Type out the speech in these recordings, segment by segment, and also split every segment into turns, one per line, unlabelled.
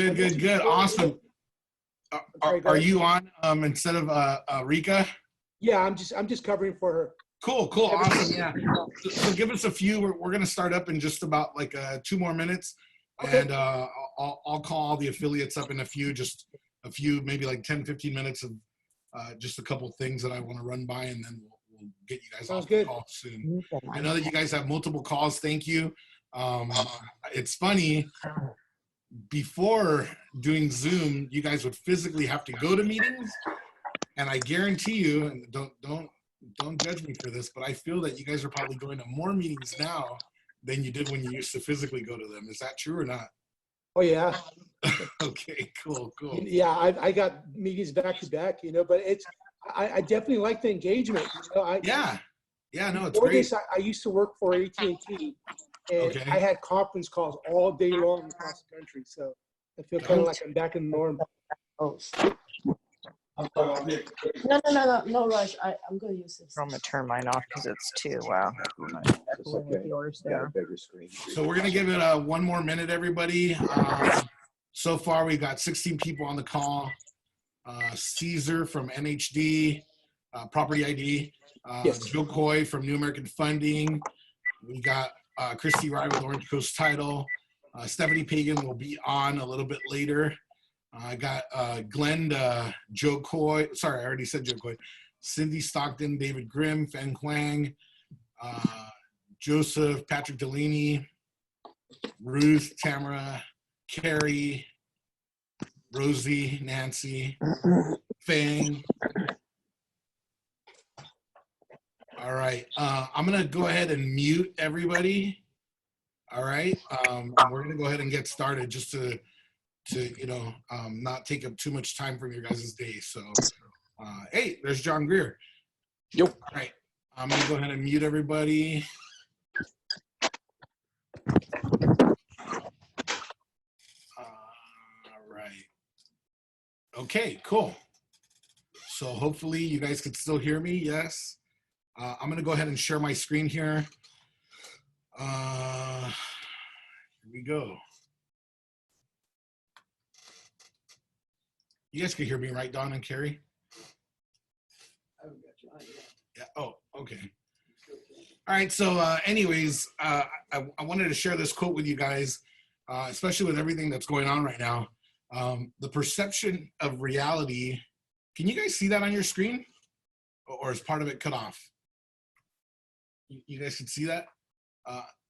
Good, good, good. Awesome. Are you on instead of Rika?
Yeah, I'm just covering for her.
Cool, cool, awesome. Yeah. So give us a few. We're gonna start up in just about like 2 more minutes,
Okay.
and I'll call all the affiliates up in a few, maybe like 10, 15 minutes of just a couple things that I want to run by, and then we'll get you guys
Sounds
off
good.
the call soon. I know that you guys have multiple calls. Thank you. It's funny. Before doing Zoom, you guys would physically have to go to meetings, and I guarantee you, and don't judge me for this, but I feel that you guys are probably going to more meetings now than you did when you used to physically go to them. Is that true or not?
Oh yeah.
Okay, cool.
Yeah, I got meetings back to back, but I definitely like the engagement.
Yeah, no, it's
before
great.
this, I used to work for AT&T, and
Okay.
I had conference calls all day long across the country. So I feel kind of like I'm back in the norm.
Oh. No rush. I'm going to use this. I'm going to turn mine off because it's too echoing with yours there.
Bigger screen.
So we're gonna give it one more minute, everybody. So far, we got 16 people on the call. Caesar from NHD, Property ID.
Yes.
Joe Coy from New American Funding. We got Christy Rye with Orange Coast Title. Stephanie Pagan will be on a little bit later. I got Glenn, Joe Coy. Sorry, I already said Joe Coy. Cindy Stockton, David Grimm, Fen Quang, Joseph, Patrick Delaney, Ruth, Tamara, Carrie, Rosie, Nancy, Fang. All right, I'm gonna go ahead and mute everybody. All right, we're gonna go ahead and get started just to not take up too much time from your guys' day. So, hey, there's John Greer.
Yo.
All right, I'm gonna go ahead and mute everybody. All right. Okay, cool. So hopefully you guys can still hear me. Yes. I'm gonna go ahead and share my screen here. Here we go. You guys can hear me, right, Don and Carrie?
I haven't got you on yet.
Yeah. Oh, okay. All right. So, anyways, I wanted to share this quote with you guys, especially with everything that's going on right now. The perception of reality. Can you guys see that on your screen, or is part of it cut off? You guys can see that.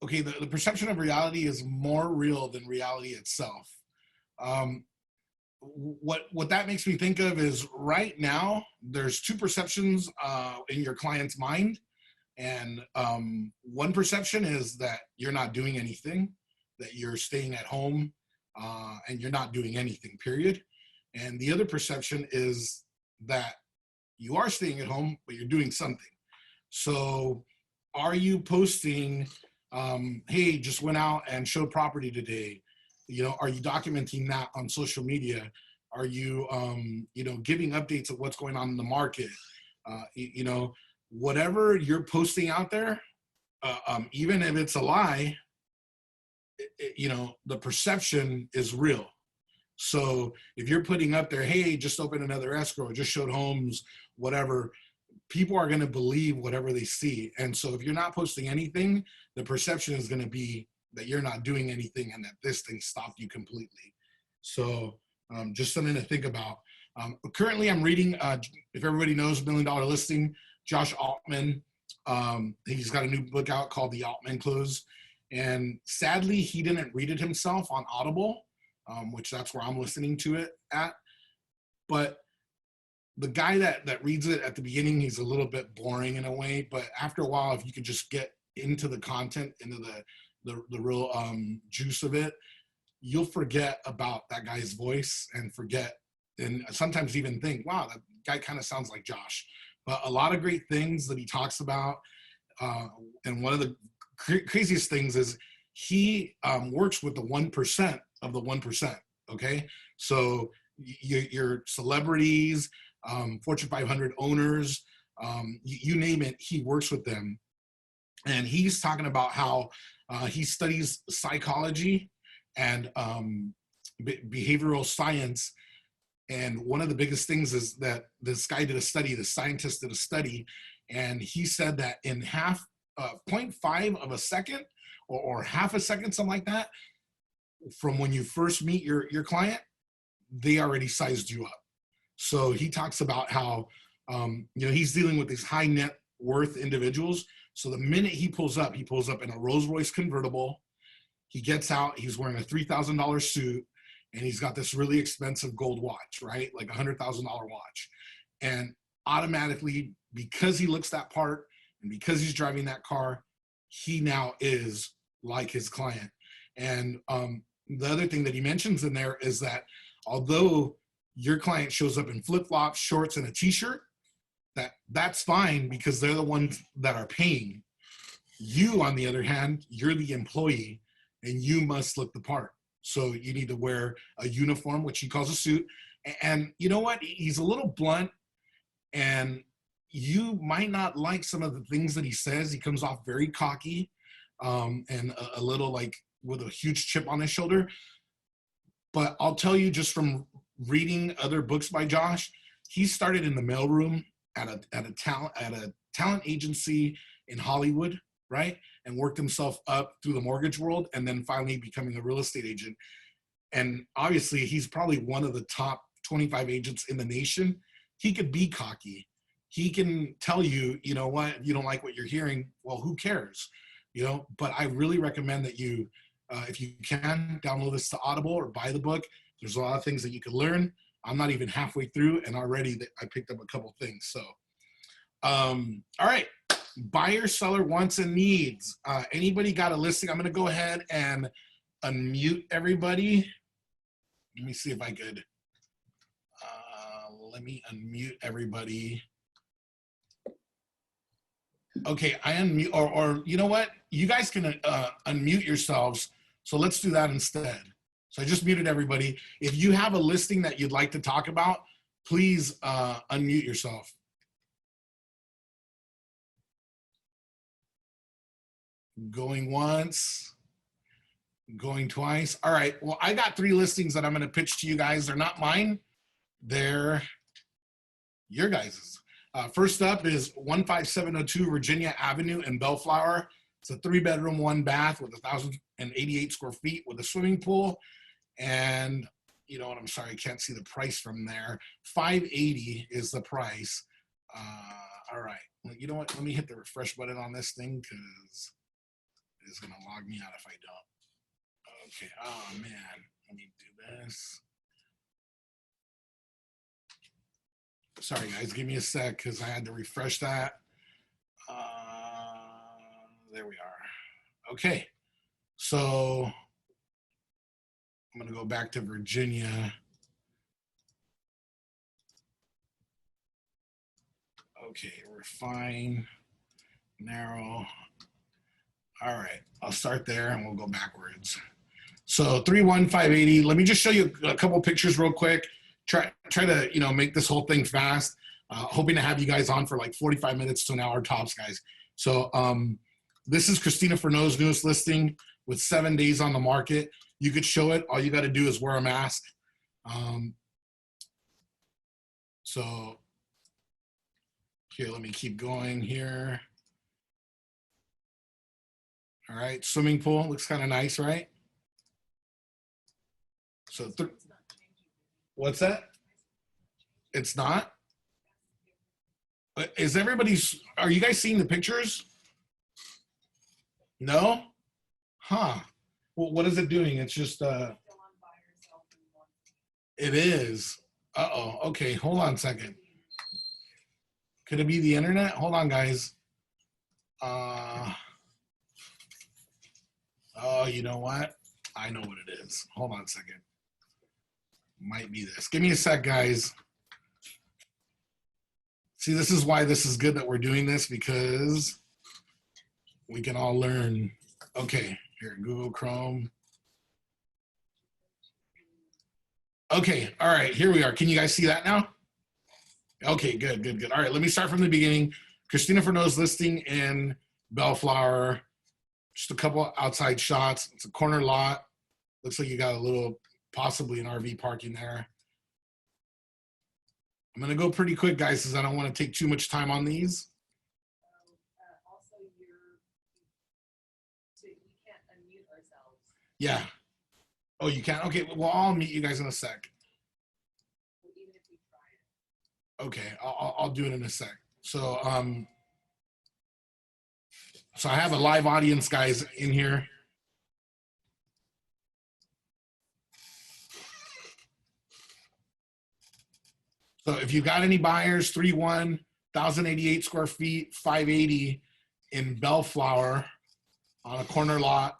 Okay. The perception of reality is more real than reality itself. What that makes me think of is right now there's two perceptions in your client's mind, and one perception is that you're not doing anything, that you're staying at home and you're not doing anything, period. And the other perception is that you are staying at home but you're doing something. So are you posting, hey, just went out and showed property today? Are you documenting that on social media? Are you, giving updates of what's going on in the market? Whatever you're posting out there, even if it's a lie, the perception is real. So if you're putting up there, hey, just opened another escrow, just showed homes, whatever, people are going to believe whatever they see. And so if you're not posting anything, the perception is going to be that you're not doing anything and that this thing stopped you completely. So just something to think about. Currently, I'm reading, if everybody knows, $1 Million Listing, Josh Altman. He's got a new book out called The Altman Close. And sadly, he didn't read it himself on Audible, which that's where I'm listening to it at. But the guy that reads it at the beginning, he's a little bit boring in a way. But after a while, if you could just get into the content, into the real juice of it, you'll forget about that guy's voice and sometimes even think, wow, that guy kind of sounds like Josh. But a lot of great things that he talks about. And one of the craziest things is he works with the 1% of the 1%. Okay. So your celebrities, Fortune 500 owners, you name it, he works with them. And he's talking about how he studies psychology and behavioral science. And one of the biggest things is that this guy did a study, the scientist did a study, and he said that in 0.5 of a second or half a second, something like that, from when you first meet your client, they already sized you up. So he talks about how, he's dealing with these high net worth individuals. So the minute he pulls up in a Rolls Royce convertible. He gets out, he's wearing a $3,000 suit, and he's got this really expensive gold watch, right? Like $100,000 watch. And automatically, because he looks that part and because he's driving that car, he now is like his client. And the other thing that he mentions in there is that although your client shows up in flip-flops, shorts, and a t-shirt, that's fine because they're the ones that are paying. You, on the other hand, you're the employee and you must look the part. So you need to wear a uniform, which he calls a suit. And you know what? He's a little blunt and you might not like some of the things that he says. He comes off very cocky and a little like with a huge chip on his shoulder. But I'll tell you, just from reading other books by Josh, he started in the mailroom at a talent agency in Hollywood, right? And worked himself up through the mortgage world and then finally becoming a real estate agent. And obviously he's probably one of the top 25 agents in the nation. He could be cocky. He can tell you, you know what, if you don't like what you're hearing, well, who cares? You know, but I really recommend that you, if you can, download this to Audible or buy the book. There's a lot of things that you can learn. I'm not even halfway through and already I picked up a couple things. So, all right. Buyer, seller, wants and needs. Anybody got a listing? I'm going to go ahead and unmute everybody. Let me see if I could. Let me unmute everybody. Okay, I unmute, or you know what? You guys can unmute yourselves. So let's do that instead. So I just muted everybody. If you have a listing that you'd like to talk about, please unmute yourself. Going once, going twice. All right, well, I got 3 listings that I'm gonna pitch to you guys. They're not mine, they're your guys's. First up is 15702 Virginia Avenue in Bellflower. It's a 3-bedroom, 1-bath with 1,088 square feet with a swimming pool. And you know what, I'm sorry, I can't see the price from there. $580 is the price. All right, well, you know what, let me hit the refresh button on this thing because it's gonna log me out if I don't. Okay, oh man, let me do this. Sorry guys, give me a sec because I had to refresh that. There we are. Okay, so I'm gonna go back to Virginia. Okay, refine, narrow. All right, I'll start there and we'll go backwards. So 31580, let me just show you a couple pictures real quick. Try to, make this whole thing fast. Hoping to have you guys on for like 45 minutes to an hour tops, guys. So this is Christina Furneaux's newest listing with 7 days on the market. You could show it. All you got to do is wear a mask. So here, let me keep going here. All right, swimming pool looks kind of nice, right? So, what's that? It's not? Is everybody's, are you guys seeing the pictures? No? Huh. Well, what is it doing? It's just, it is. Uh-oh, okay, hold on a second. Could it be the internet? Hold on, guys. Oh, you know what? I know what it is. Hold on a second. Might be this. Give me a sec, guys. See, this is why this is good that we're doing this, because we can all learn. Okay, here, Google Chrome. Okay, all right, here we are. Can you guys see that now? Okay, good, good, good. All right, let me start from the beginning. Christina Furneaux's listing in Bellflower. Just a couple outside shots. It's a corner lot. Looks like you got a little possibly an RV parking there. I'm going to go pretty quick, guys, because I don't want to take too much time on these.
Also, we can't unmute ourselves.
Yeah. Oh, you can't? Okay, well, I'll meet you guys in a sec.
Even if we try it.
Okay, I'll do it in a sec. So, so I have a live audience, guys, in here. So if you got any buyers, 1,088 square feet, 580 in Bellflower on a corner lot,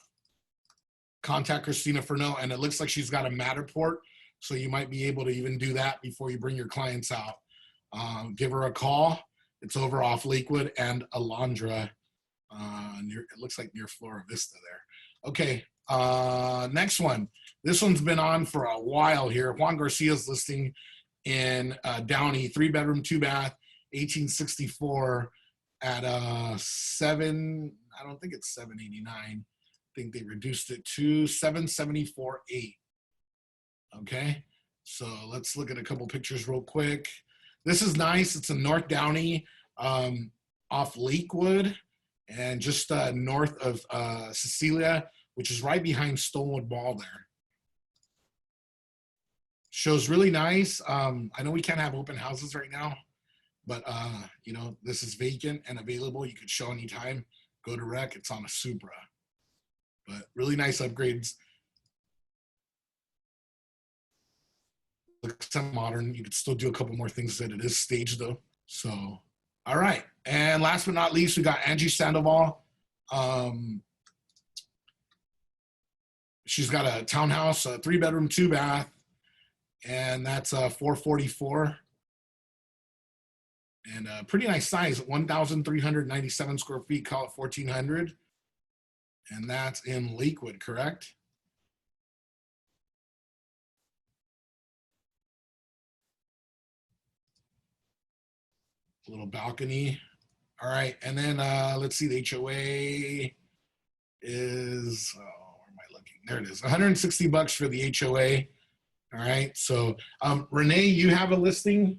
contact Christina Furneaux, and it looks like she's got a Matterport, so you might be able to even do that before you bring your clients out. Give her a call. It's over off Lakewood and Alondra. It looks like near Flora Vista there. Okay, next one. This one's been on for a while here. Juan Garcia's listing in Downey, 3-bedroom, 2-bath, 1864 at I don't think it's 789. I think they reduced it to 774.8. Okay, so let's look at a couple pictures real quick. This is nice. It's in North Downey, off Lakewood, and just north of Cecilia, which is right behind Stonewood Mall there. Shows really nice. I know we can't have open houses right now, but you know, this is vacant and available. You could show anytime. Go to rec. It's on a Supra, but really nice upgrades. Looks modern. You could still do a couple more things that it is staged though. So, all right. And last but not least, we got Angie Sandoval. She's got a townhouse, a 3-bedroom, 2-bath. And that's 444, and a pretty nice size, 1,397 square feet, call it 1,400, and that's in Lakewood, correct? A little balcony. All right, and then let's see, the HOA is, oh, where am I looking? There it is, $160 for the HOA. All right, so Renee, you have a listing?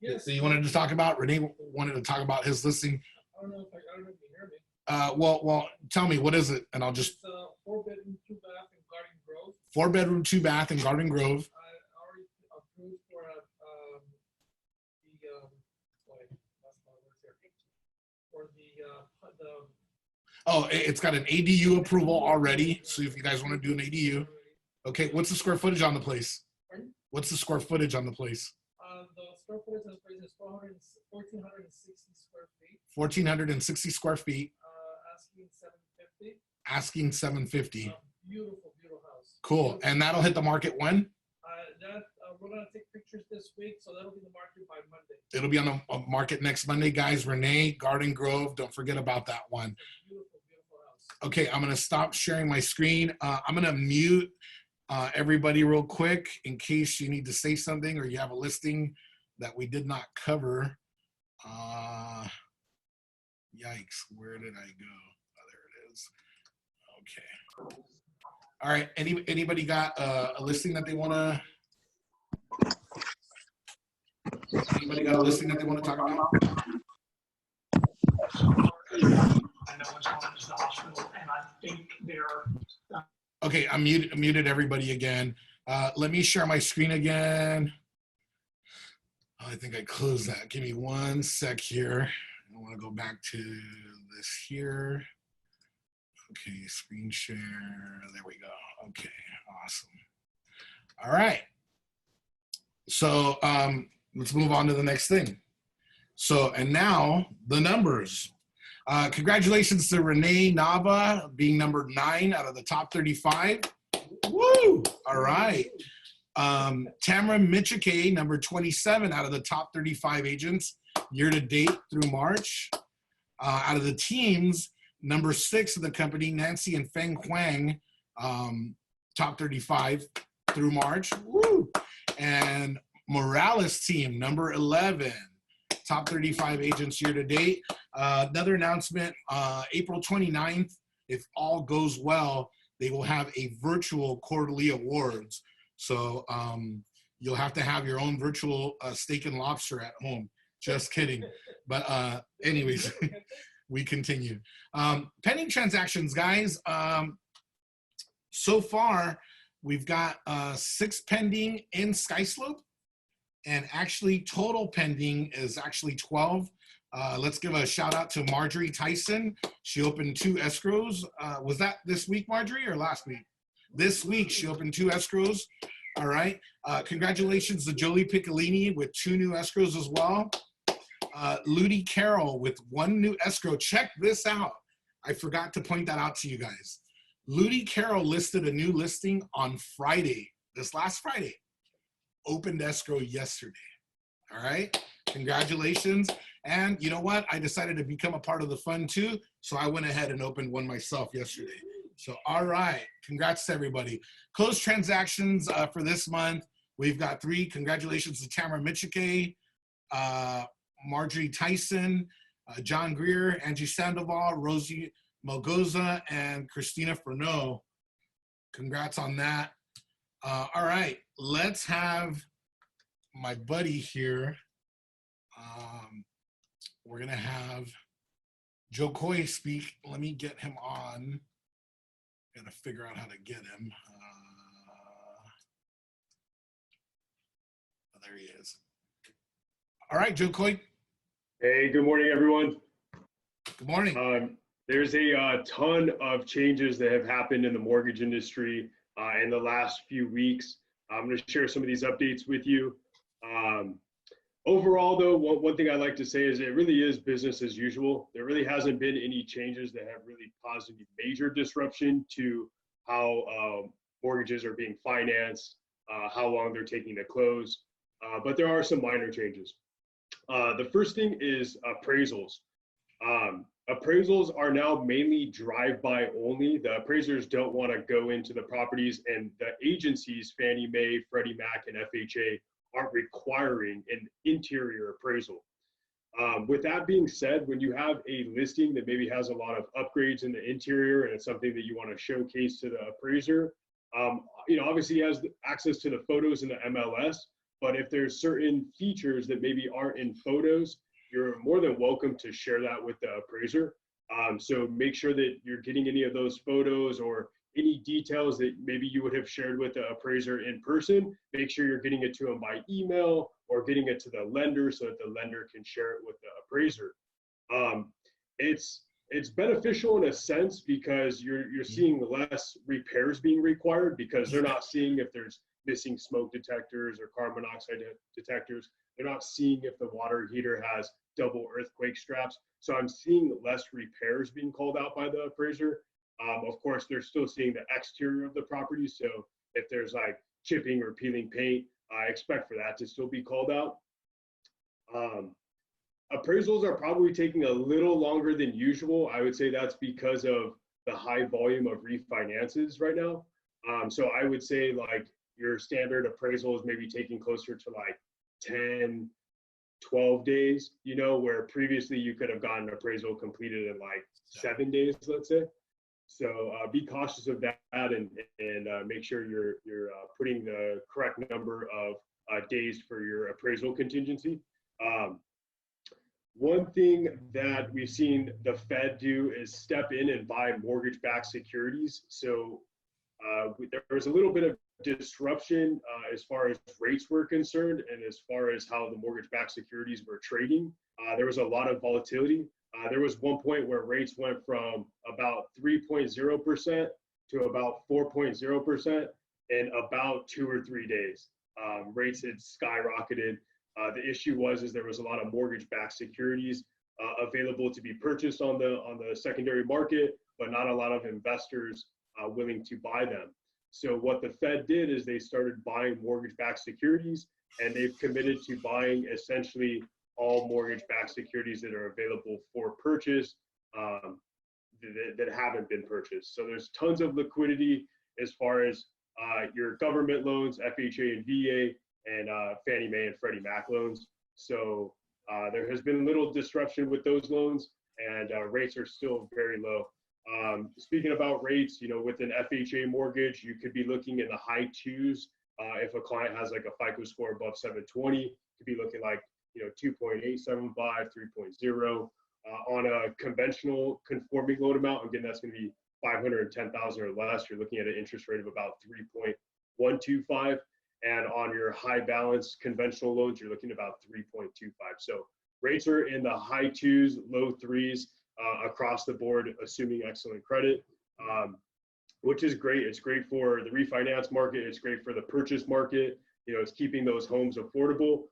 Yes.
So you wanted to talk about, Renee wanted to talk about his listing.
I don't know if you hear me.
Well, tell me, what is it? And I'll just.
It's a 4-bedroom, 2-bath in Garden Grove.
4-bedroom, 2-bath in Garden Grove.
I already approved for
Oh, it's got an ADU approval already. So if you guys want to do an ADU. Okay, what's the square footage on the place?
Pardon?
What's the square footage on the place?
The square footage on the place is 1,460 square feet.
1,460 square feet.
Asking 750.
Asking 750.
Beautiful, beautiful house.
Cool.
Beautiful.
And that'll hit the market when?
We're gonna take pictures this week, so that'll be the market by Monday.
It'll be on the market next Monday, guys. Renee, Garden Grove. Don't forget about that one.
Beautiful, beautiful house.
Okay, I'm gonna stop sharing my screen. I'm gonna mute everybody real quick in case you need to say something or you have a listing that we did not cover. Yikes, where did I go? Oh, there it is. Okay. All right, anybody got a listing that they wanna? Anybody got a listing that they want to talk about?
I know which one is the hospital, and I think they're.
Okay, I muted everybody again. Let me share my screen again. I think I closed that. Give me one sec here. I want to go back to this here. Okay, screen share. There we go. Okay, awesome. All right. So let's move on to the next thing. So, and now the numbers. Congratulations to Renee Nava being number 9 out of the top 35. Woo! All right. Tamara Michike, number 27 out of the top 35 agents year to date through March. Out of the teams, number 6 of the company, Nancy and Feng Huang, top 35 through March. Woo! And Morales team, number 11, top 35 agents year to date. Another announcement, April 29th, if all goes well, they will have a virtual quarterly awards. So you'll have to have your own virtual steak and lobster at home. Just kidding. But anyways, we continue. Pending transactions, guys. So far, we've got 6 pending in SkySlope, and actually total pending is actually 12. Let's give a shout out to Marjorie Tyson. She opened 2 escrows. Was that this week, Marjorie, or last week? This week, she opened 2 escrows. All right. Congratulations to Jolie Piccolini with 2 new escrows as well. Ludi Carroll with 1 new escrow. Check this out. I forgot to point that out to you guys. Ludi Carroll listed a new listing on Friday, this last Friday. Opened escrow yesterday. All right. Congratulations. And you know what? I decided to become a part of the fun too. So I went ahead and opened one myself yesterday. So, all right. Congrats to everybody. Closed transactions for this month. We've got 3. Congratulations to Tamara Michike, Marjorie Tyson, John Greer, Angie Sandoval, Rosie Malgoza, and Christina Furneaux. Congrats on that. All right. Let's have my buddy here. We're going to have Joe Coy speak. Let me get him on. Got to figure out how to get him. Oh, there he is. All right, Joe Coy.
Hey, good morning, everyone.
Good morning.
There's a ton of changes that have happened in the mortgage industry in the last few weeks. I'm going to share some of these updates with you. Overall, though, one thing I like to say is it really is business as usual. There really hasn't been any changes that have really caused any major disruption to how mortgages are being financed, how long they're taking to close, but there are some minor changes. The first thing is appraisals. Appraisals are now mainly drive-by only. The appraisers don't want to go into the properties, and the agencies, Fannie Mae, Freddie Mac, and FHA, aren't requiring an interior appraisal. With that being said, when you have a listing that maybe has a lot of upgrades in the interior and it's something that you want to showcase to the appraiser, obviously he has access to the photos in the MLS, but if there's certain features that maybe aren't in photos, you're more than welcome to share that with the appraiser. So make sure that you're getting any of those photos or any details that maybe you would have shared with the appraiser in person. Make sure you're getting it to them by email or getting it to the lender so that the lender can share it with the appraiser. It's beneficial in a sense because you're seeing less repairs being required because they're not seeing if there's missing smoke detectors or carbon monoxide detectors. They're not seeing if the water heater has double earthquake straps. So I'm seeing less repairs being called out by the appraiser. Of course, they're still seeing the exterior of the property. So if there's like chipping or peeling paint, I expect for that to still be called out. Appraisals are probably taking a little longer than usual. I would say that's because of the high volume of refinances right now. So I would say like your standard appraisal is maybe taking closer to like 10, 12 days, where previously you could have gotten an appraisal completed in like 7 days, let's say. So be cautious of that and make sure you're putting the correct number of days for your appraisal contingency. One thing that we've seen the Fed do is step in and buy mortgage-backed securities. So there was a little bit of disruption as far as rates were concerned and as far as how the mortgage-backed securities were trading. There was a lot of volatility. There was one point where rates went from about 3.0% to about 4.0% in about 2 or 3 days. Rates had skyrocketed. The issue is there was a lot of mortgage-backed securities available to be purchased on the secondary market, but not a lot of investors willing to buy them. So what the Fed did is they started buying mortgage-backed securities, and they've committed to buying essentially all mortgage-backed securities that are available for purchase that haven't been purchased. So there's tons of liquidity as far as your government loans, FHA and VA, and Fannie Mae and Freddie Mac loans. So there has been little disruption with those loans, and rates are still very low. Speaking about rates, with an FHA mortgage, you could be looking in the high 2s If a client has like a FICO score above 720, could be looking like 2.875, 3.0. On a conventional conforming loan amount, again, that's going to be 510,000 or less. You're looking at an interest rate of about 3.125, and on your high balance conventional loans, you're looking at about 3.25. So rates are in the high twos, low threes across the board, assuming excellent credit, which is great. It's great for the refinance market. It's great for the purchase market. It's keeping those homes affordable,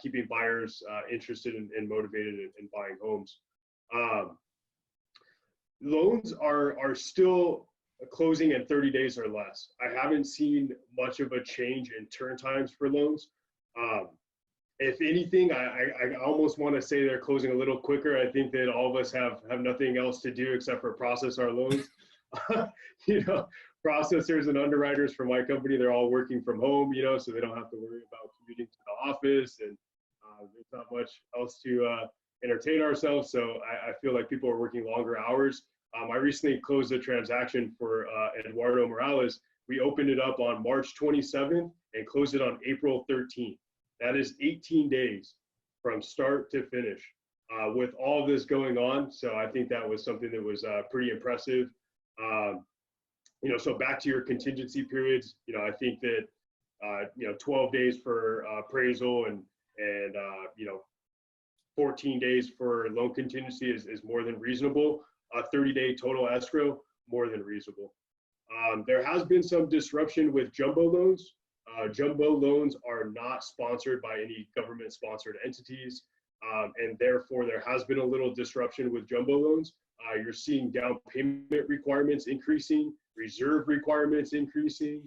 keeping buyers interested and motivated in buying homes. Loans are still closing in 30 days or less. I haven't seen much of a change in turn times for loans. If anything, I almost want to say they're closing a little quicker. I think that all of us have nothing else to do except for process our loans. Processors and underwriters for my company, they're all working from home, so they don't have to worry about commuting to the office, and there's not much else to entertain ourselves. So I feel like people are working longer hours. I recently closed a transaction for Eduardo Morales. We opened it up on March 27th and closed it on April 13th. That is 18 days from start to finish with all of this going on. So I think that was something that was pretty impressive. So back to your contingency periods, I think that 12 days for appraisal and 14 days for loan contingency is more than reasonable. A 30-day total escrow, more than reasonable. There has been some disruption with jumbo loans. Jumbo loans are not sponsored by any government-sponsored entities, and therefore there has been a little disruption with jumbo loans. You're seeing down payment requirements increasing, reserve requirements increasing,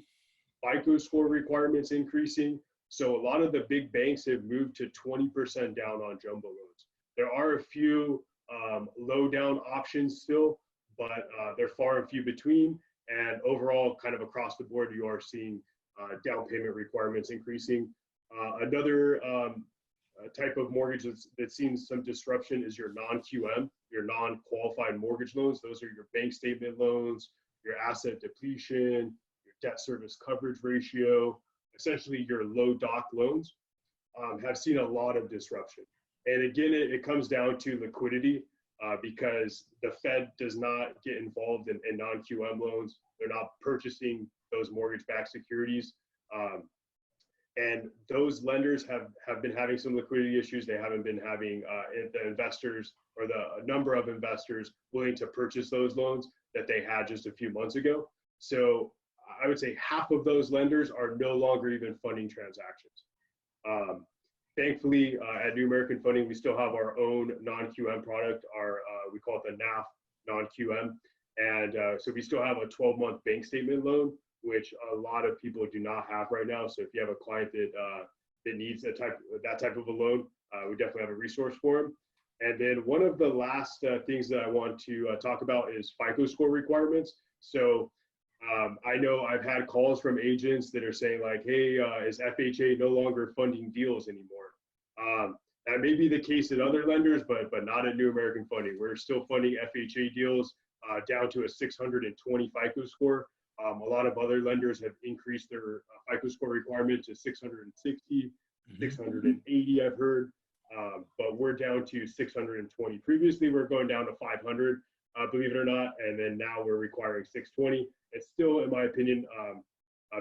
FICO score requirements increasing. So a lot of the big banks have moved to 20% down on jumbo loans. There are a few low down options still, but they're far and few between. And overall, kind of across the board, you are seeing down payment requirements increasing. Another type of mortgage that's seen some disruption is your non-QM, your non-qualified mortgage loans. Those are your bank statement loans, your asset depletion, your debt service coverage ratio, essentially your low doc loans have seen a lot of disruption. And again, it comes down to liquidity because the Fed does not get involved in non-QM loans. They're not purchasing those mortgage-backed securities. And those lenders have been having some liquidity issues. They haven't been having the investors or the number of investors willing to purchase those loans that they had just a few months ago. So I would say half of those lenders are no longer even funding transactions. Thankfully, at New American Funding, we still have our own non-QM product. We call it the NAF non-QM. And so we still have a 12-month bank statement loan, which a lot of people do not have right now. So if you have a client that needs that type of a loan, we definitely have a resource for them. And then one of the last things that I want to talk about is FICO score requirements. So I know I've had calls from agents that are saying like, hey, is FHA no longer funding deals anymore? That may be the case at other lenders, but not at New American Funding. We're still funding FHA deals down to a 620 FICO score. A lot of other lenders have increased their FICO score requirement to 660, 680, I've heard, but we're down to 620. Previously, we were going down to 500, believe it or not, and then now we're requiring 620. It's still, in my opinion,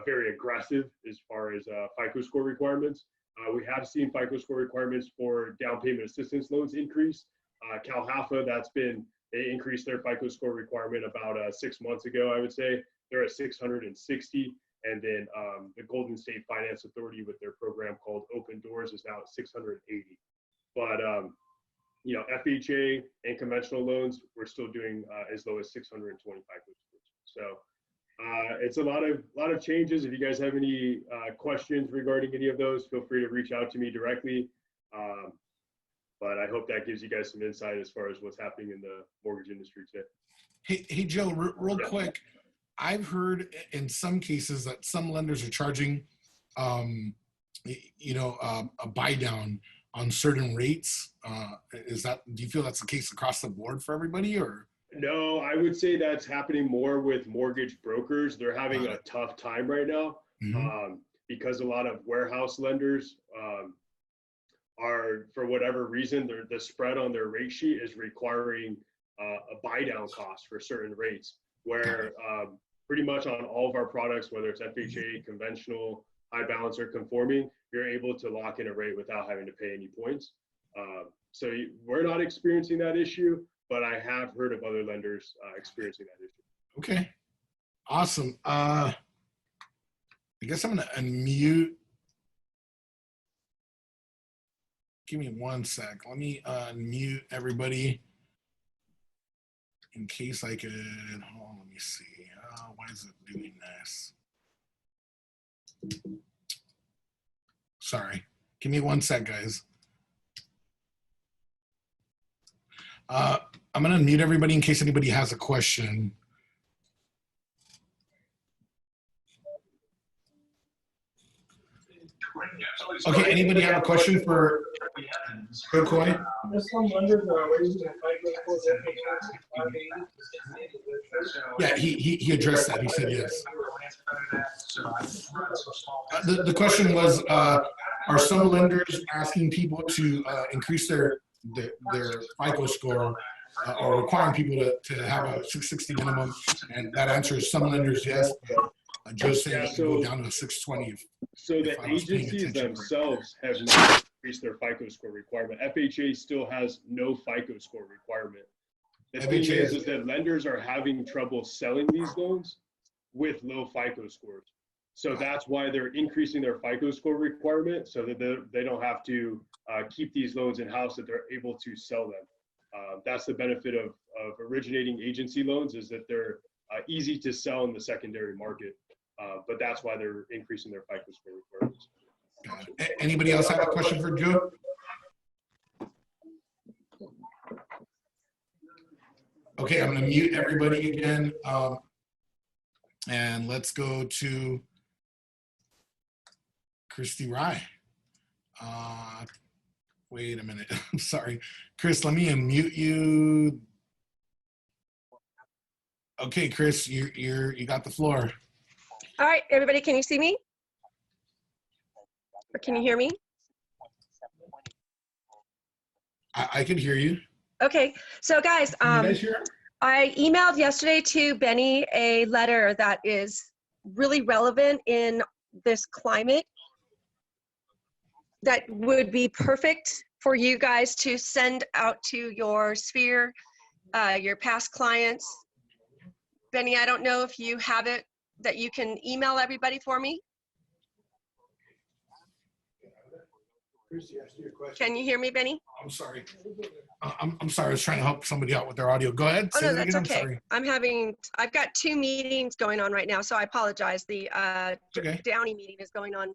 very aggressive as far as FICO score requirements. We have seen FICO score requirements for down payment assistance loans increase. CalHAFA, they increased their FICO score requirement about 6 months ago, I would say. They're at 660, and then the Golden State Finance Authority with their program called Open Doors is now at 680. But FHA and conventional loans, we're still doing as low as 620 FICO scores. So it's a lot of changes. If you guys have any questions regarding any of those, feel free to reach out to me directly. But I hope that gives you guys some insight as far as what's happening in the mortgage industry today.
Hey Joe, real quick. I've heard in some cases that some lenders are charging, a buy down on certain rates. Do you feel that's the case across the board for everybody, or?
No, I would say that's happening more with mortgage brokers. They're having a tough time right now. because a lot of warehouse lenders are, for whatever reason, the spread on their rate sheet is requiring a buy down cost for certain rates, where pretty much on all of our products, whether it's FHA, conventional, high balance, or conforming, you're able to lock in a rate without having to pay any points. So we're not experiencing that issue, but I have heard of other lenders experiencing that issue.
Okay, awesome. I guess I'm gonna unmute. Give me one sec. Let me unmute everybody in case I could. Hold on, let me see. Why is it doing this? Sorry. Give me one sec, guys. I'm going to unmute everybody in case anybody has a question. Okay, anybody have a question for Koi?
There's some lenders that are raising their FICO scores.
Yeah, he addressed that. He said yes. The question was, are some lenders asking people to increase their FICO score or requiring people to have a 660 minimum? And that answer is some lenders, yes. Joe's saying it can go down to a 620.
So the agencies themselves have not increased their FICO score requirement. FHA still has no FICO score requirement. The thing is that lenders are having trouble selling these loans with low FICO scores. So that's why they're increasing their FICO score requirement, so that they don't have to keep these loans in-house, that they're able to sell them. That's the benefit of originating agency loans, is that they're easy to sell in the secondary market. But that's why they're increasing their FICO score requirements.
Anybody else have a question for Joe? Okay, I'm going to mute everybody again. And let's go to Christy Rye. Wait a minute. I'm sorry. Chris, let me unmute you. Okay, Chris, you got the floor.
All right, everybody, can you see me? Or can you hear me?
I can hear you.
Okay, so guys,
Can you guys hear?
I emailed yesterday to Benny a letter that is really relevant in this climate that would be perfect for you guys to send out to your sphere, your past clients. Benny, I don't know if you have it that you can email everybody for me. Can you hear me, Benny?
I'm sorry. I'm sorry. I was trying to help somebody out with their audio. Go ahead.
Oh,
Say
no,
that
that's
again.
okay. I've got 2 meetings going on right now, so I apologize. The
Okay.
Downey meeting is going on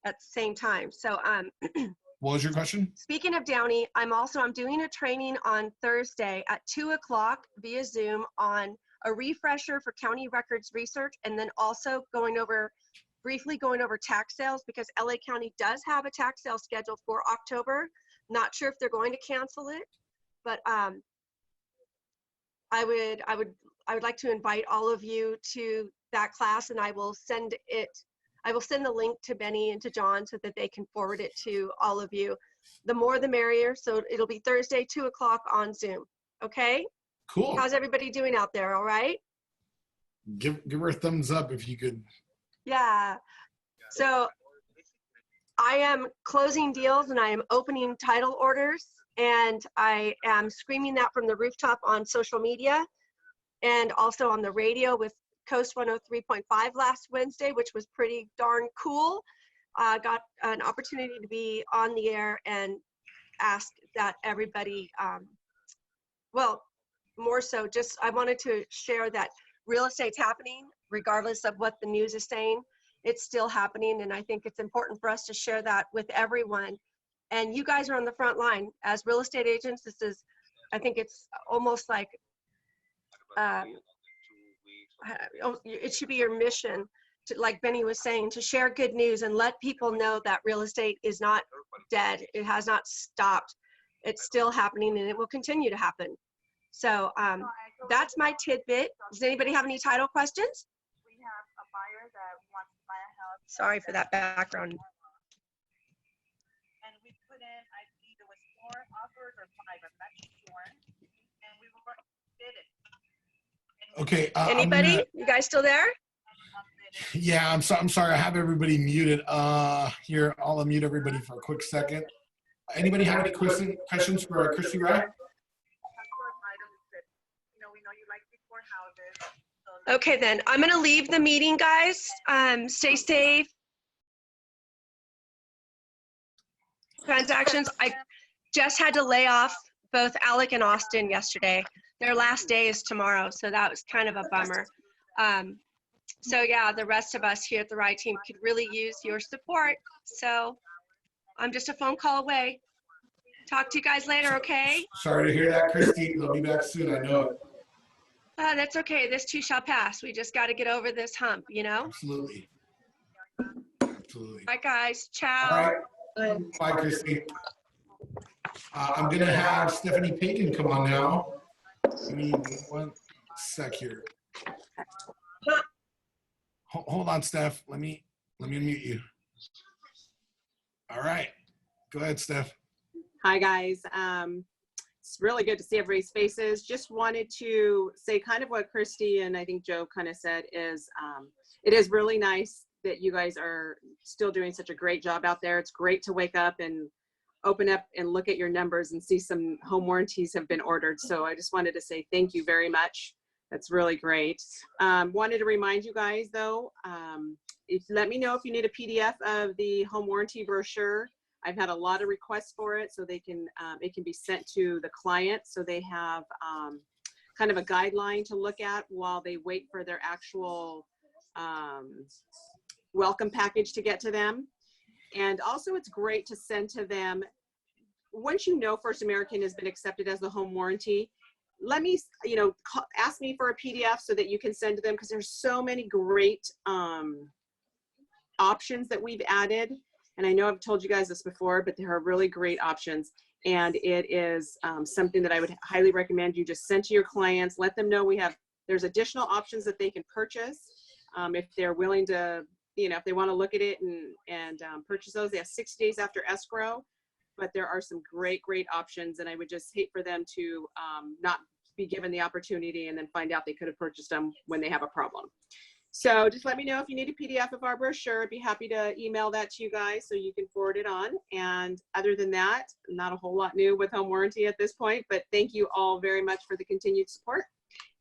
at the same time. So
What was your question?
speaking of Downey, I'm doing a training on Thursday at 2 o'clock via Zoom on a refresher for county records research, and then also briefly going over tax sales, because LA County does have a tax sale scheduled for October. Not sure if they're going to cancel it, but I would like to invite all of you to that class, and I will send the link to Benny and to John so that they can forward it to all of you. The more the merrier. So it'll be Thursday, 2 o'clock on Zoom. Okay?
Cool.
How's everybody doing out there? All right?
Give her a thumbs up if you could.
Yeah. So I am closing deals and I am opening title orders, and I am screaming that from the rooftop on social media and also on the radio with Coast 103.5 last Wednesday, which was pretty darn cool. Got an opportunity to be on the air and ask that everybody, well, more so just I wanted to share that real estate's happening regardless of what the news is saying. It's still happening, and I think it's important for us to share that with everyone. And you guys are on the front line as real estate agents. I think it's almost like it should be your mission to, like Benny was saying, to share good news and let people know that real estate is not dead. It has not stopped. It's still happening, and it will continue to happen. So that's my tidbit. Does anybody have any title questions?
buyer that wants to buy a house.
Sorry for that background.
And we put in, I believe it was 4 offers or 5, I'm not sure. And we did it.
Okay.
Anybody? You guys still there?
Yeah, I'm sorry. I have everybody muted. Here, I'll unmute everybody for a quick second. Anybody have any questions for Christy Rye?
Okay, then I'm going to leave the meeting, guys. Stay safe. Transactions. I just had to lay off both Alec and Austin yesterday. Their last day is tomorrow, so that was kind of a bummer. So yeah, the rest of us here at the Rye team could really use your support. So I'm just a phone call away. Talk to you guys later, okay?
Sorry to hear that, Christy. They'll be back soon. I know it.
That's okay. This too shall pass. We just got to get over this hump, you know?
Absolutely. Absolutely.
Bye, guys.
All
Ciao.
right. Bye, Christy. I'm going to have Stephanie Payton come on now. Give me 1 sec here. Hold on, Steph. Let me unmute you. All right. Go ahead, Steph.
Hi, guys. It's really good to see everybody's faces. Just wanted to say kind of what Christy and I think Joe kind of said is it is really nice that you guys are still doing such a great job out there. It's great to wake up and open up and look at your numbers and see some home warranties have been ordered. So I just wanted to say thank you very much. That's really great. Wanted to remind you guys though, let me know if you need a PDF of the home warranty brochure. I've had a lot of requests for it, so they can it can be sent to the client, so they have kind of a guideline to look at while they wait for their actual welcome package to get to them. And also, it's great to send to them once you know First American has been accepted as the home warranty. Let me, ask me for a PDF so that you can send to them, because there's so many great options that we've added. And I know I've told you guys this before, but there are really great options. And it is something that I would highly recommend you just send to your clients. Let them know there's additional options that they can purchase. If they're willing to, if they want to look at it and purchase those, they have 60 days after escrow. But there are some great options. And I would just hate for them to not be given the opportunity and then find out they could have purchased them when they have a problem. So just let me know if you need a PDF of our brochure. I'd be happy to email that to you guys so you can forward it on. And other than that, not a whole lot new with home warranty at this point, but thank you all very much for the continued support.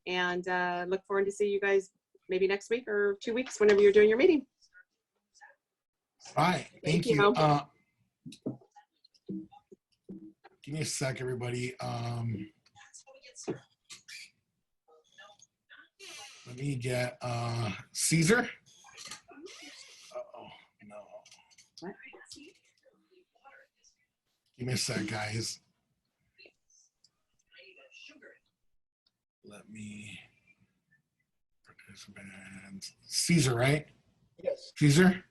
And look forward to see you guys maybe next week or 2 weeks, whenever you're doing your meeting.
All right. Thank you. Give me a sec, everybody. Let me get Caesar. Uh-oh, no.
What?
Give me a sec, guys. Let me. Caesar, right?
Yes.
Caesar?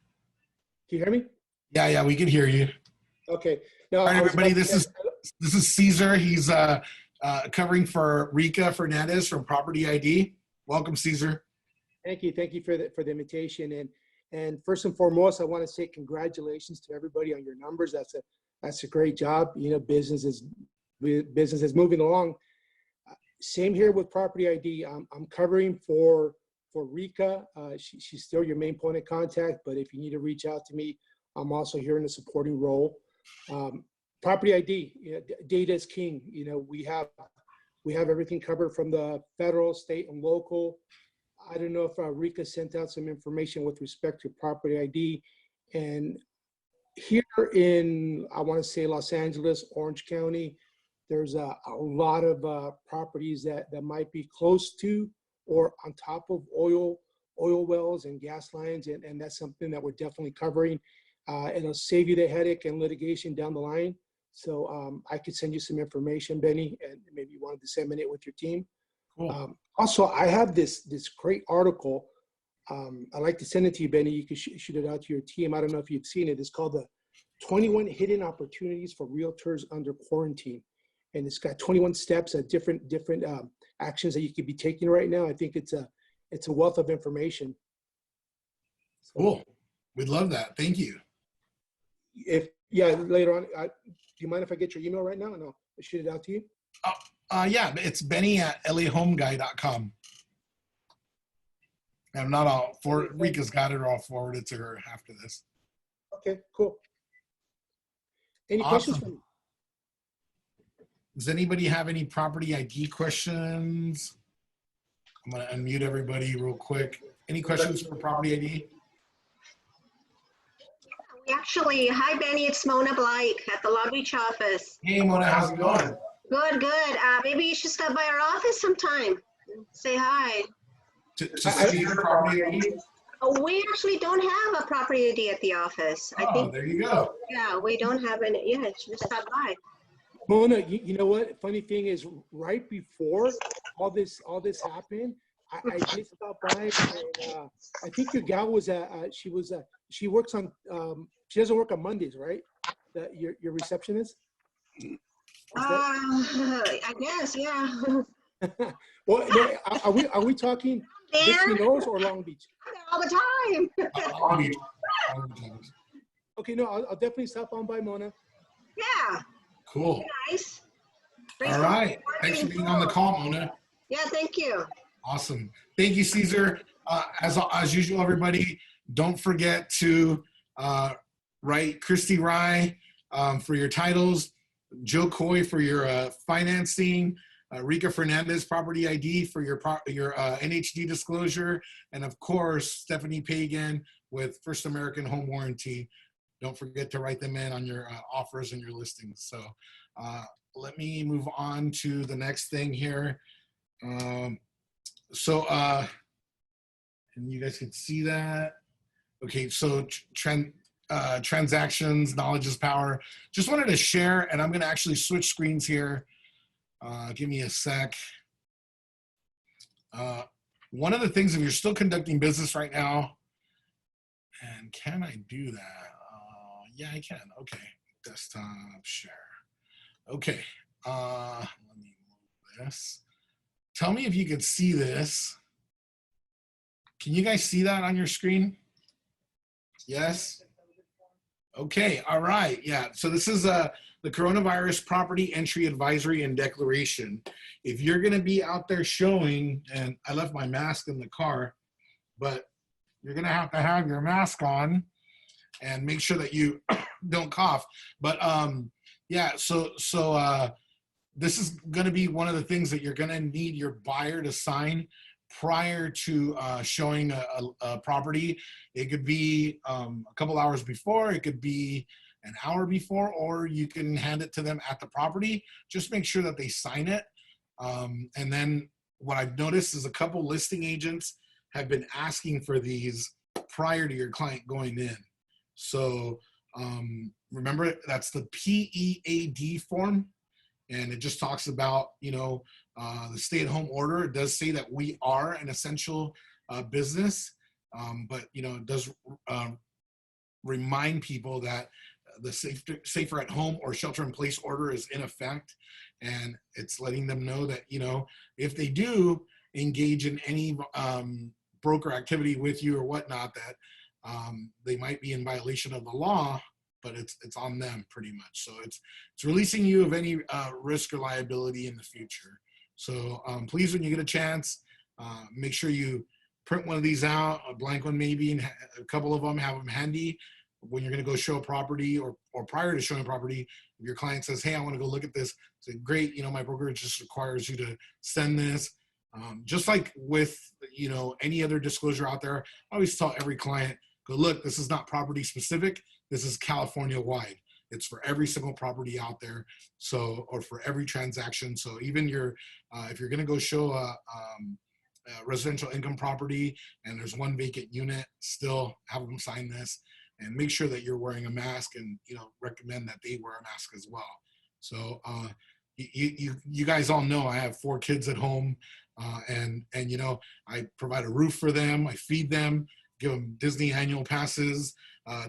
Can you hear me?
Yeah, we can hear you.
Okay. No,
all right, everybody. This is Caesar. He's covering for Rika Fernandez from Property ID. Welcome, Caesar.
Thank you for the invitation. And first and foremost, I want to say congratulations to everybody on your numbers. That's a great job. Business is moving along. Same here with Property ID. I'm covering for Rika. She's still your main point of contact, but if you need to reach out to me, I'm also here in a supporting role. Property ID, data is king. We have everything covered from the federal, state, and local. I don't know if Rika sent out some information with respect to Property ID. And here in, I want to say Los Angeles, Orange County, there's a lot of properties that might be close to or on top of oil wells and gas lines. And that's something that we're definitely covering. It'll save you the headache and litigation down the line. So I could send you some information, Benny, and maybe you want to disseminate with your team.
Cool.
Also, I have this great article. I'd like to send it to you, Benny. You can shoot it out to your team. I don't know if you've seen it. It's called the 21 Hidden Opportunities for Realtors Under Quarantine. And it's got 21 steps of different actions that you could be taking right now. I think it's a wealth of information. So
Cool. We'd love that. Thank you.
yeah, later on, do you mind if I get your email right now? No, I'll shoot it out to you.
Yeah, it's Benny@LAHOMEGUY.com. I'm not all for Rika's got it, or I'll forward it to her after this.
Okay, cool. Any questions
Awesome.
from you?
Does anybody have any property ID questions? I'm gonna unmute everybody real quick. Any questions for property ID?
We actually, hi Benny, it's Mona Blake at the Long Beach office.
Hey Mona, how's it going?
Good, good. Maybe you should stop by our office sometime. Say hi.
To see your property ID?
Oh, we actually don't have a property ID at the office. I
Oh,
think,
there you go.
yeah, we don't have any. Yeah, just stop by.
Mona, you know what? Funny thing is, right before all this happened, I did stop by, and I think your gal was she works on she doesn't work on Mondays, right? Your receptionist.
I guess, yeah.
Well, no, are we talking Dixie Knolls or Long Beach?
All the time.
Long Beach.
Okay, no, I'll definitely stop on by, Mona.
Yeah.
Cool.
Nice.
All right. Thanks for being on the call, Mona.
Yeah, thank you.
Awesome. Thank you, Caesar. As usual, everybody, don't forget to write Christy Rye for your titles, Joe Coy for your financing, Rika Fernandez property ID for your NHD disclosure, and of course, Stephanie Pagan with First American Home Warranty. Don't forget to write them in on your offers and your listings. So let me move on to the next thing here. And you guys can see that. Okay, so transactions, knowledge is power. Just wanted to share, and I'm gonna actually switch screens here. Give me a sec. One of the things, if you're still conducting business right now, and can I do that? Yeah, I can. Okay, desktop share. Okay, let me move this. Tell me if you could see this. Can you guys see that on your screen? Yes? Okay, all right, yeah. So this is the coronavirus property entry advisory and declaration. If you're gonna be out there showing, and I left my mask in the car, but you're gonna have your mask on and make sure that you don't cough. But yeah, so this is gonna be one of the things that you're gonna need your buyer to sign prior to showing a property. It could be a couple hours before, it could be an hour before, or you can hand it to them at the property. Just make sure that they sign it. And then what I've noticed is a couple listing agents have been asking for these prior to your client going in. So remember, that's the PEAD form. And it just talks about, the stay-at-home order. It does say that we are an essential business, but, it does remind people that the safer at home or shelter-in-place order is in effect. And it's letting them know that, if they do engage in any broker activity with you or whatnot, that they might be in violation of the law, but it's on them pretty much. So it's releasing you of any risk or liability in the future. So please, when you get a chance, make sure you print one of these out, a blank one maybe, and a couple of them, have them handy when you're going to go show a property, or prior to showing a property. If your client says, hey, I want to go look at this, say, great, my broker just requires you to send this. Just like with, any other disclosure out there, I always tell every client, go, look, this is not property specific. This is California wide. It's for every single property out there. So, or for every transaction. So even if you're going to go show a residential income property and there's one vacant unit, still have them sign this and make sure that you're wearing a mask, and, recommend that they wear a mask as well. So you guys all know I have 4 kids at home, and I provide a roof for them. I feed them, give them Disney annual passes,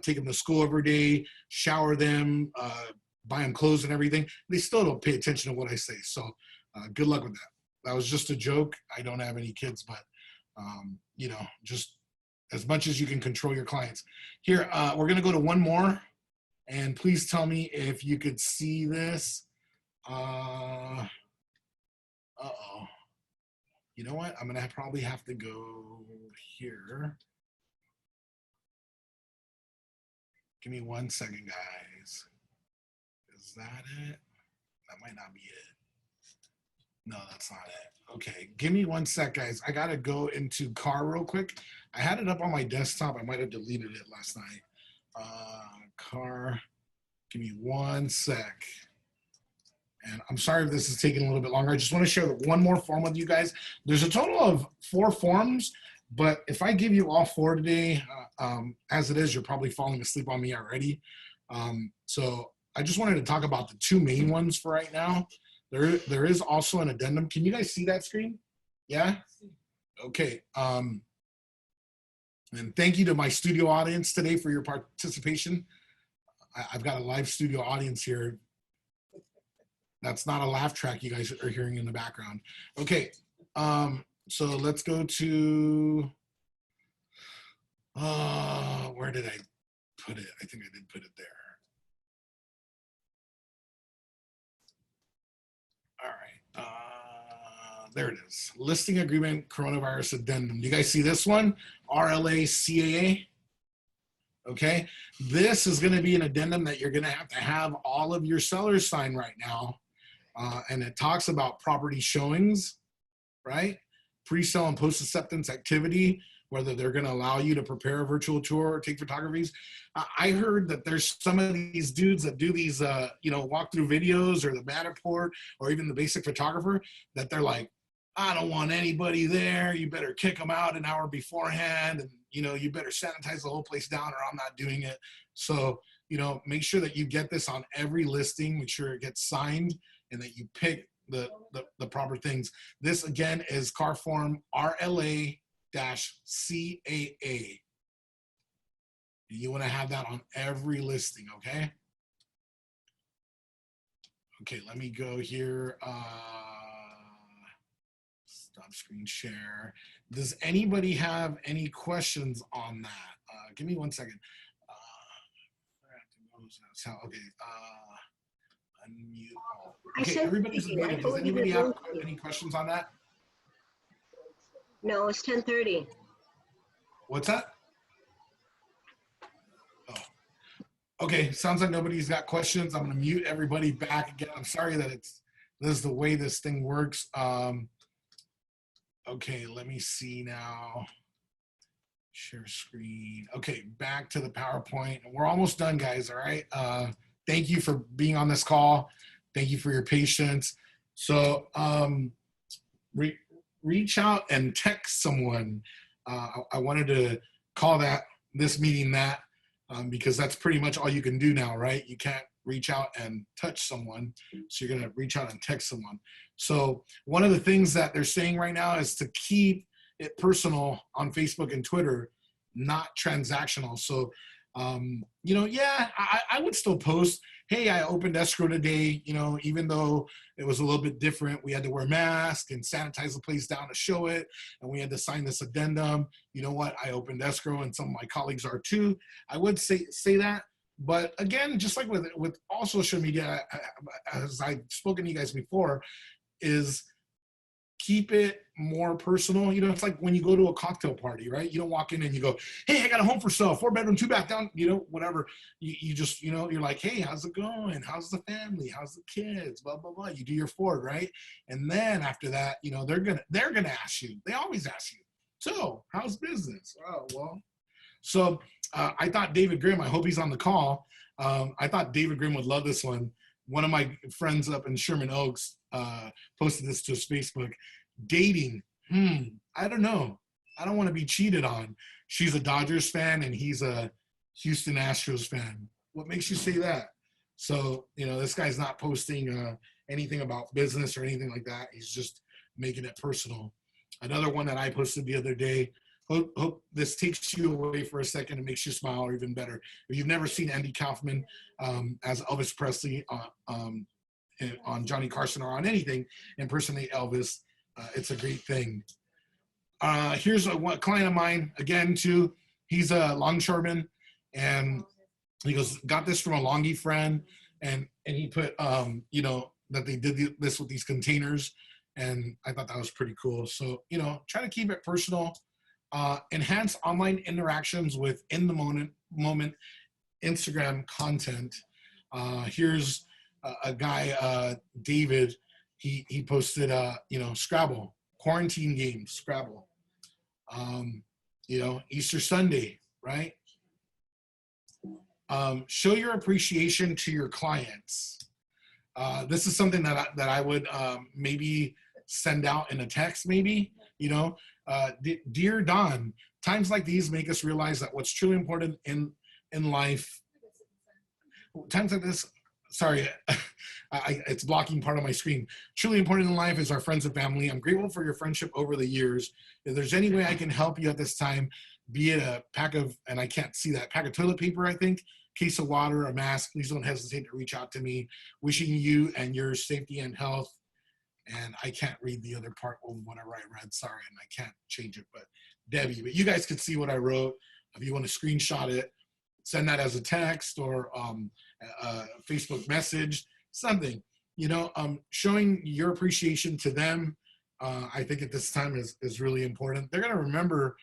take them to school every day, shower them, buy them clothes and everything. They still don't pay attention to what I say. So good luck with that. That was just a joke. I don't have any kids, but, just as much as you can control your clients. Here, we're gonna go to one more, and please tell me if you could see this. Uh-oh. You know what? I'm gonna probably have to go here. Give me 1 second, guys. Is that it? That might not be it. No, that's not it. Okay, give me 1 sec, guys. I gotta go into car real quick. I had it up on my desktop. I might have deleted it last night. Car, give me 1 sec. And I'm sorry if this is taking a little bit longer. I just want to share one more form with you guys. There's a total of 4 forms, but if I give you all 4 today, as it is, you're probably falling asleep on me already. So I just wanted to talk about the 2 main ones for right now. There is also an addendum. Can you guys see that screen? Yeah? Okay. And thank you to my studio audience today for your participation. I've got a live studio audience here. That's not a laugh track you guys are hearing in the background. Okay, so let's go to, where did I put it? I think I did put it there. All right, there it is. Listing agreement, coronavirus addendum. Do you guys see this one? RLACAA. Okay, this is gonna be an addendum that you're gonna have all of your sellers sign right now. And it talks about property showings, right? Pre-sale and post-acceptance activity, whether they're going to allow you to prepare a virtual tour or take photographies. I heard that there's some of these dudes that do these, walkthrough videos or the Matterport or even the basic photographer that they're like, I don't want anybody there. You better kick them out an hour beforehand. And, you better sanitize the whole place down or I'm not doing it. So, make sure that you get this on every listing. Make sure it gets signed and that you pick the proper things. This again is car form RLA-CAA. You want to have that on every listing, okay? Okay, let me go here. Stop screen share. Does anybody have any questions on that? Give me 1 second. Okay. Unmute. Okay, everybody's muted. Does anybody have any questions on that?
No, it's 10:30.
What's that? Oh, okay. Sounds like nobody's got questions. I'm gonna mute everybody back again. I'm sorry that this is the way this thing works. Okay, let me see now. Share screen. Okay, back to the PowerPoint. We're almost done, guys. All right. Thank you for being on this call. Thank you for your patience. So reach out and text someone. I wanted to call this meeting that because that's pretty much all you can do now, right? You can't reach out and touch someone. So you're gonna reach out and text someone. So one of the things that they're saying right now is to keep it personal on Facebook and Twitter, not transactional. So yeah, I would still post, hey, I opened escrow today, even though it was a little bit different. We had to wear masks and sanitize the place down to show it. And we had to sign this addendum. You know what? I opened escrow and some of my colleagues are too. I would say that. But again, just like with all social media, as I've spoken to you guys before, is keep it more personal. It's like when you go to a cocktail party, right? You don't walk in and you go, hey, I got a home for sale, 4-bedroom, 2-bath down, whatever. You just, you're like, hey, how's it going? How's the family? How's the kids? Blah, blah, blah. You do your Ford, right? And then after that, they're gonna ask you. They always ask you. So how's business? Oh, well. So I thought David Grimm, I hope he's on the call. I thought David Grimm would love this one. One of my friends up in Sherman Oaks posted this to his Facebook. Dating, I don't know. I don't want to be cheated on. She's a Dodgers fan and he's a Houston Astros fan. What makes you say that? So, this guy's not posting anything about business or anything like that. He's just making it personal. Another one that I posted the other day, hope this takes you away for a second and makes you smile or even better. If you've never seen Andy Kaufman as Elvis Presley on Johnny Carson or on anything, impersonate Elvis, it's a great thing. Here's a client of mine, again, too. He's a longshoreman, and he goes, got this from a longie friend, and he put, you know, that they did this with these containers, and I thought that was pretty cool. So, you know, try to keep it personal. Enhance online interactions with in the moment Instagram content. Here's a guy, David. He posted, you know, Scrabble, quarantine games, Scrabble. You know, Easter Sunday, right? Show your appreciation to your clients. This is something that I would maybe send out in a text, maybe, you know, dear Don, times like these make us realize that what's truly important in life, times like this, sorry, it's blocking part of my screen. Truly important in life is our friends and family. I'm grateful for your friendship over the years. If there's any way I can help you at this time, be it a pack of, and I can't see that, pack of toilet paper, I think, case of water, a mask, please don't hesitate to reach out to me. Wishing you and your safety and health. And I can't read the other part of whatever I read, sorry, and I can't change it, but Debbie, but you guys can see what I wrote. If you want to screenshot it, send that as a text or a Facebook message, something, you know, showing your appreciation to them, I think at this time is really important. They're going to remember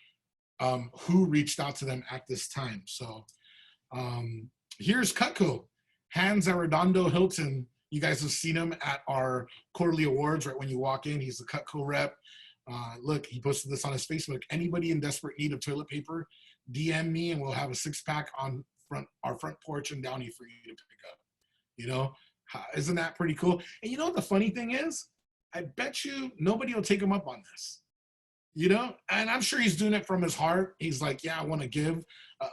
who reached out to them at this time. So here's Cutco, Hans Arredondo Hilton. You guys have seen him at our quarterly awards right when you walk in. He's the Cutco rep. Look, he posted this on his Facebook. Anybody in desperate need of toilet paper, DM me and we'll have a 6-pack on our front porch in Downey for you to pick up. You know, isn't that pretty cool? And you know what the funny thing is? I bet you nobody will take him up on this. You know, and I'm sure he's doing it from his heart. He's like, yeah, I want to give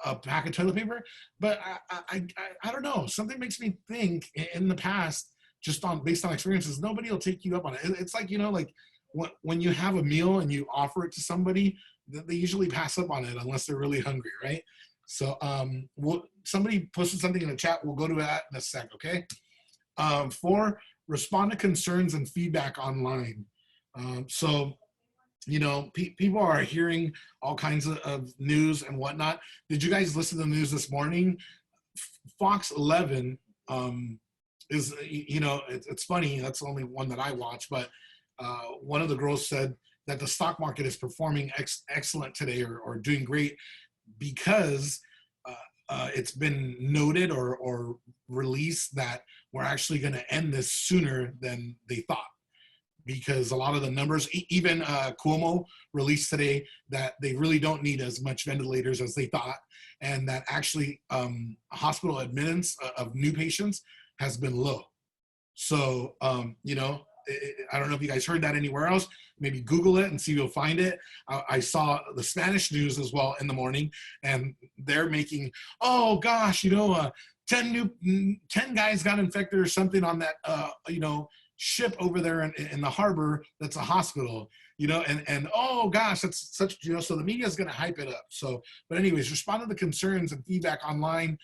a pack of toilet paper, but I don't know. Something makes me think in the past, just based on experiences, nobody will take you up on it. It's like, you know, like when you have a meal and you offer it to somebody, they usually pass up on it unless they're really hungry, right? So somebody posted something in the chat. We'll go to that in a sec, okay? 4, respond to concerns and feedback online. So, you know, people are hearing all kinds of news and whatnot. Did you guys listen to the news this morning? Fox 11 is, you know, it's funny. That's the only one that I watch. But one of the girls said that the stock market is performing excellent today or doing great because it's been noted or released that we're actually going to end this sooner than they thought. Because a lot of the numbers, even Cuomo released today that they really don't need as much ventilators as they thought, and that actually hospital admittance of new patients has been low. So, you know, I don't know if you guys heard that anywhere else. Maybe Google it and see if you'll find it. I saw the Spanish news as well in the morning, and they're making, oh gosh, you know, 10 guys got infected or something on that, you know, ship over there in the harbor that's a hospital, you know, and oh gosh, that's such, you know, so the media is going to hype it up. So, but anyways, respond to the concerns and feedback online.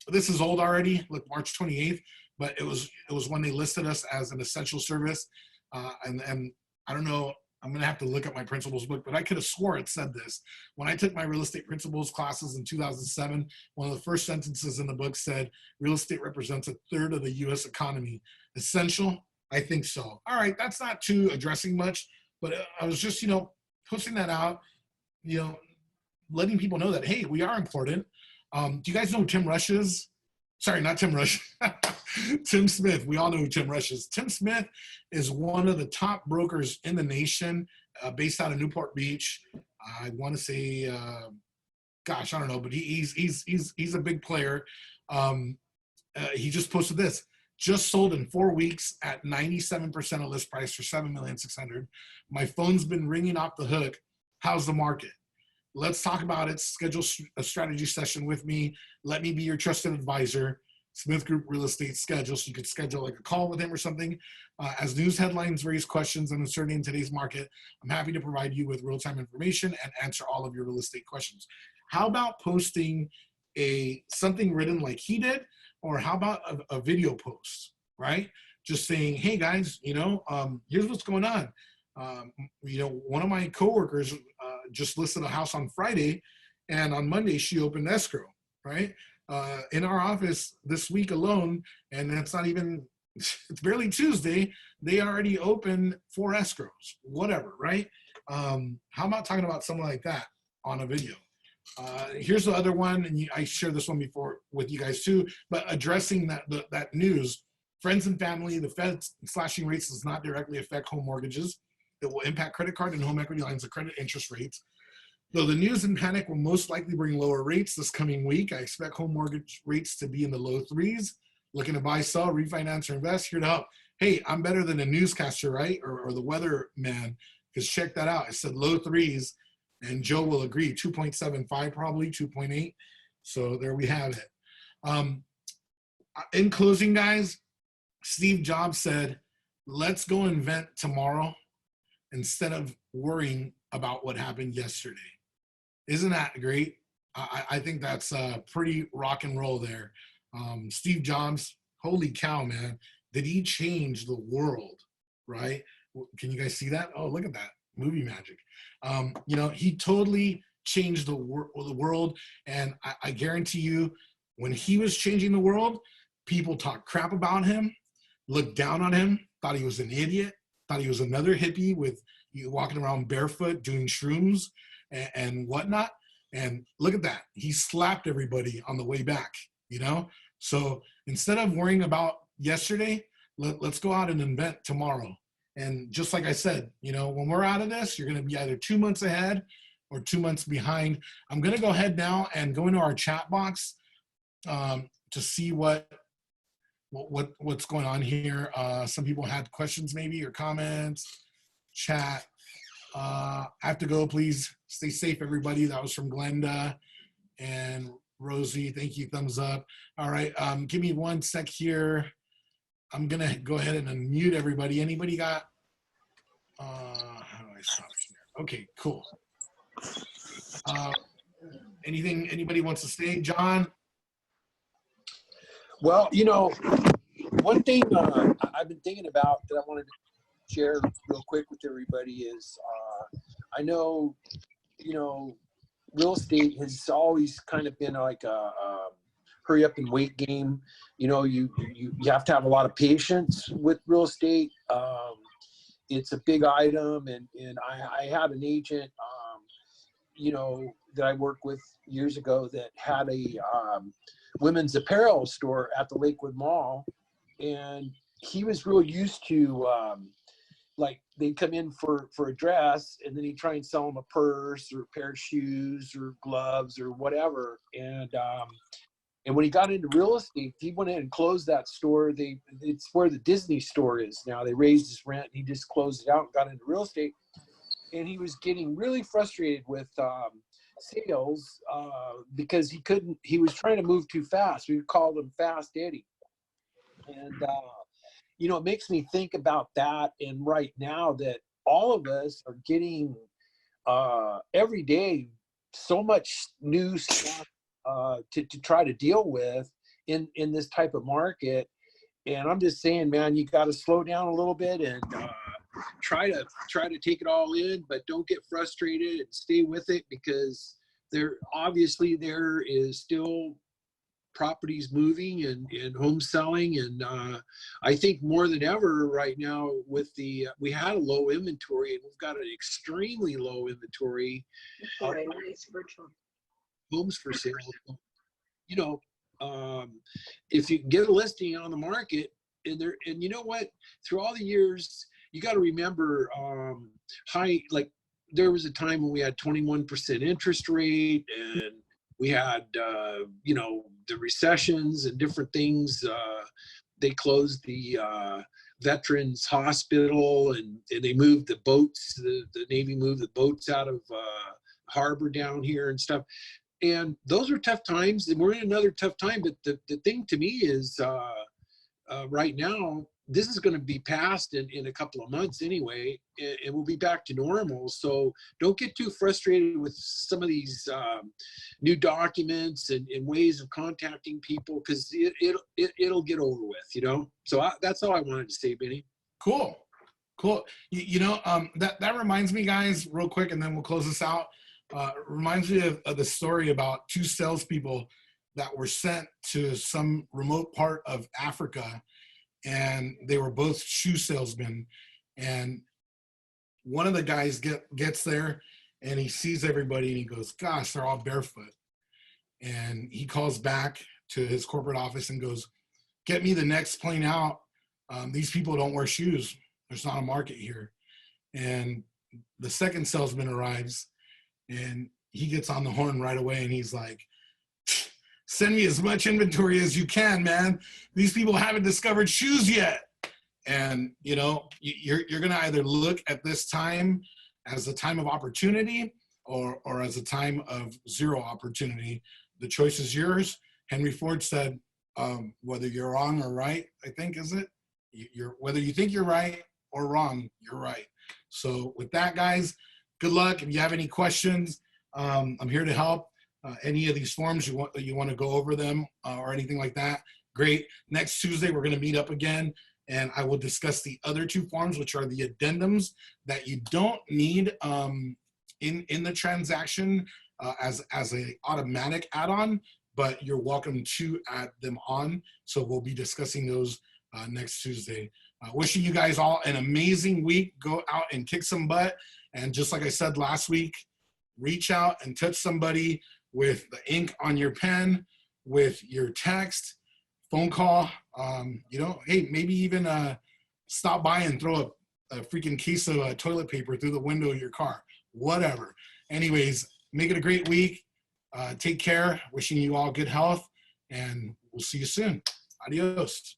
This is old already, look, March 28th, but it was when they listed us as an essential service. And I don't know, I'm going to have to look at my principles book, but I could have swore it said this. When I took my real estate principles classes in 2007, one of the first sentences in the book said, real estate represents 1/3 of the U.S. economy. Essential? I think so. All right, that's not too addressing much, but I was just, you know, posting that out, you know, letting people know that, hey, we are important. Do you guys know who Tim Rush is? Sorry, not Tim Rush. Tim Smith. We all know who Tim Rush is. Tim Smith is one of the top brokers in the nation, based out of Newport Beach. I want to say, gosh, I don't know, but he's a big player. He just posted this. Just sold in 4 weeks at 97% of list price for $7,600,000. My phone's been ringing off the hook. How's the market? Let's talk about it. Schedule a strategy session with me. Let me be your trusted advisor. Smith Group Real Estate Schedule. So you could schedule like a call with him or something. As news headlines raise questions and uncertainty in today's market, I'm happy to provide you with real-time information and answer all of your real estate questions. How about posting something written like he did? Or how about a video post, right? Just saying, hey guys, you know, here's what's going on. You know, one of my coworkers just listed a house on Friday, and on Monday she opened escrow, right? In our office this week alone, and it's not even, it's barely Tuesday, they already opened 4 escrows, whatever, right? How about talking about something like that on a video? Here's the other one, and I shared this one before with you guys too, but addressing that news, friends and family, the Fed slashing rates does not directly affect home mortgages. It will impact credit card and home equity lines of credit interest rates. Though the news and panic will most likely bring lower rates this coming week, I expect home mortgage rates to be in the low 3s. Looking to buy, sell, refinance, or invest, here to help. Hey, I'm better than a newscaster, right? Or the weather man, because check that out. I said low 3s, and Joe will agree, 2.75 probably, 2.8. So there we have it. In closing, guys, Steve Jobs said, let's go invent tomorrow instead of worrying about what happened yesterday. Isn't that great? I think that's pretty rock and roll there. Steve Jobs, holy cow, man. Did he change the world, right? Can you guys see that? Oh, look at that. Movie magic. You know, he totally changed the world. And I guarantee you, when he was changing the world, people talked crap about him, looked down on him, thought he was an idiot, thought he was another hippie with you walking around barefoot doing shrooms and whatnot. And look at that. He slapped everybody on the way back, you know? So instead of worrying about yesterday, let's go out and invent tomorrow. And just like I said, you know, when we're out of this, you're going to be either 2 months ahead or 2 months behind. I'm going to go ahead now and go into our chat box to see what's going on here. Some people had questions maybe or comments. Chat. I have to go. Please stay safe, everybody. That was from Glenda and Rosie. Thank you. Thumbs up. All right. Give me 1 sec here. I'm going to go ahead and unmute everybody. Anybody got, how do I stop here? Okay, cool. Anything anybody wants to say? John?
Well, you know, one thing I've been thinking about that I wanted to share real quick with everybody is I know, you know, real estate has always kind of been like a hurry up and wait game. You know, you have to have a lot of patience with real estate. It's a big item, and I had an agent, you know, that I worked with years ago that had a women's apparel store at the Lakewood Mall, and he was real used to like they'd come in for a dress, and then he'd try and sell them a purse or a pair of shoes or gloves or whatever. And when he got into real estate, he went in and closed that store. It's where the Disney store is now. They raised his rent. And he just closed it out and got into real estate. And he was getting really frustrated with sales because he was trying to move too fast. We called him Fast Eddie. And, you know, it makes me think about that. And right now that all of us are getting every day so much new stuff to try to deal with in this type of market. And I'm just saying, man, you got to slow down a little bit and try to take it all in, but don't get frustrated and stay with it, because there is still properties moving and home selling. And I think more than ever right now with we had a low inventory, and we've got an extremely low inventory. Homes for sale. You know, if you can get a listing on the market, and you know what, through all the years, you got to remember, like there was a time when we had 21% interest rate, and we had, you know, the recessions and different things. They closed the Veterans Hospital, and they moved the boats. The Navy moved the boats out of harbor down here and stuff. And those are tough times, and we're in another tough time. But the thing to me is right now, this is going to be passed in a couple of months anyway, and we'll be back to normal. So don't get too frustrated with some of these new documents and ways of contacting people, because it'll get over with, you know. So that's all I wanted to say, Benny.
Cool. Cool. That reminds me, guys, real quick, and then we'll close this out. Reminds me of the story about two salespeople that were sent to some remote part of Africa, and they were both shoe salesmen. And one of the guys gets there, and he sees everybody, and he goes, "Gosh, they're all barefoot." And he calls back to his corporate office and goes, "Get me the next plane out. These people don't wear shoes. There's not a market here." And the second salesman arrives, and he gets on the horn right away, and he's like, "Send me as much inventory as you can, man. These people haven't discovered shoes yet." And you're gonna either look at this time as a time of opportunity or as a time of zero opportunity. The choice is yours. Henry Ford said, whether you're wrong or right, I think, is it? Whether you think you're right or wrong, you're right. So with that, guys, good luck. If you have any questions, I'm here to help. Any of these forms you want to go over them or anything like that, great. Next Tuesday, we're going to meet up again, and I will discuss the other two forms, which are the addendums that you don't need in the transaction as a automatic add-on, but you're welcome to add them on. So we'll be discussing those next Tuesday. Wishing you guys all an amazing week. Go out and kick some butt. And just like I said last week, reach out and touch somebody with the ink on your pen, with your text, phone call, hey, maybe even stop by and throw a freaking case of toilet paper through the window of your car, whatever. Anyways, make it a great week. Take care. Wishing you all good health, and we'll see you soon. Adios.